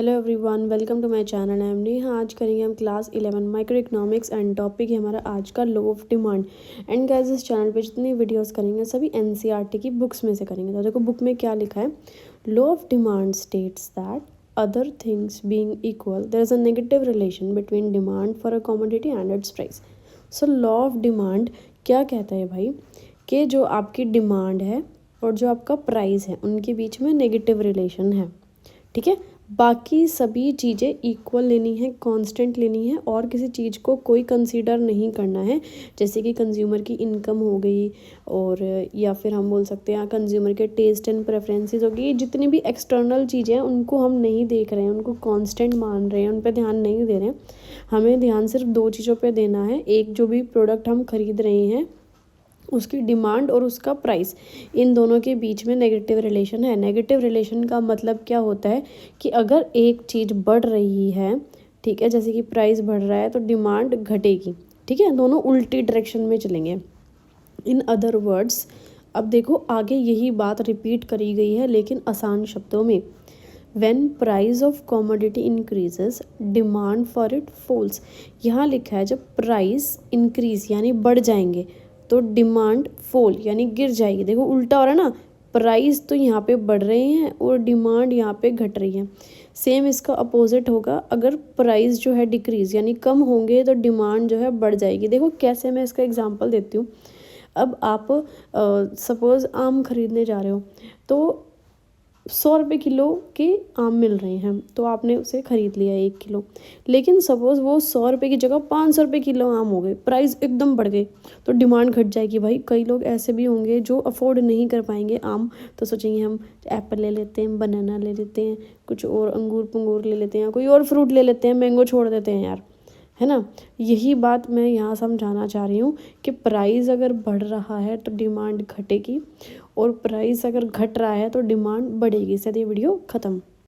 Hello everyone, welcome to my channel. I am Neha. आज करेंगे हम class 11 micro economics and topic है हमारा आज का law of demand. And guys, इस चैनल पे जितनी वीडियोस करेंगे सभी एनसीईआरटी की बुक्स में से करेंगे। तो देखो बुक में क्या लिखा है। Law of demand states that other things being equal there is a negative relation between demand for a commodity and its price. So law of demand क्या कहता है भाई कि जो आपकी डिमांड है और जो आपका प्राइस है उनके बीच में नेगेटिव रिलेशन है। ठीक है, बाकी सभी चीज़ें इक्वल लेनी है, कांस्टेंट लेनी है और किसी चीज़ को कोई कंसीडर नहीं करना है। जैसे कि कंज्यूमर की इनकम हो गई और या फिर हम बोल सकते हैं कंज्यूमर के टेस्ट एंड प्रेफरेंसेस हो गई। जितनी भी एक्सटर्नल चीज़ें हैं उनको हम नहीं देख रहे हैं, उनको कांस्टेंट मान रहे हैं, उन पर ध्यान नहीं दे रहे हैं। हमें ध्यान सिर्फ दो चीज़ों पर देना है। एक, जो भी प्रोडक्ट हम खरीद रहे हैं उसकी डिमांड और उसका प्राइस, इन दोनों के बीच में नेगेटिव रिलेशन है। नेगेटिव रिलेशन का मतलब क्या होता है कि अगर एक चीज़ बढ़ रही है, ठीक है, जैसे कि प्राइस बढ़ रहा है तो डिमांड घटेगी। ठीक है, दोनों उल्टी डायरेक्शन में चलेंगे। इन अदर वर्ड्स, अब देखो आगे यही बात रिपीट करी गई है लेकिन आसान शब्दों में। When price of commodity increases, demand for it falls। यहाँ लिखा है जब प्राइस इंक्रीज यानी बढ़ जाएंगे तो डिमांड फॉल यानी गिर जाएगी। देखो उल्टा हो रहा है ना, प्राइस तो यहाँ पे बढ़ रहे हैं और डिमांड यहाँ पे घट रही है। सेम इसका अपोजिट होगा, अगर प्राइस जो है डिक्रीज यानी कम होंगे तो डिमांड जो है बढ़ जाएगी। देखो कैसे, मैं इसका एग्जांपल देती हूँ। अब आप सपोज़ आम खरीदने जा रहे हो तो 100 रुपये किलो के आम मिल रहे हैं तो आपने उसे ख़रीद लिया 1 किलो। लेकिन सपोज़ वो 100 रुपये की जगह 500 रुपये किलो आम हो गए, प्राइस एकदम बढ़ गए तो डिमांड घट जाएगी। भाई कई लोग ऐसे भी होंगे जो अफोर्ड नहीं कर पाएंगे आम, तो सोचेंगे हम एप्पल ले लेते हैं, बनाना ले लेते हैं, कुछ और अंगूर पंगूर ले लेते हैं, कोई और फ्रूट ले लेते हैं, मैंगो छोड़ देते हैं यार, है ना। यही बात मैं यहाँ समझाना चाह रही हूँ कि प्राइस अगर बढ़ रहा है तो डिमांड घटेगी और प्राइस अगर घट रहा है तो डिमांड बढ़ेगी। इससे ये वीडियो ख़त्म।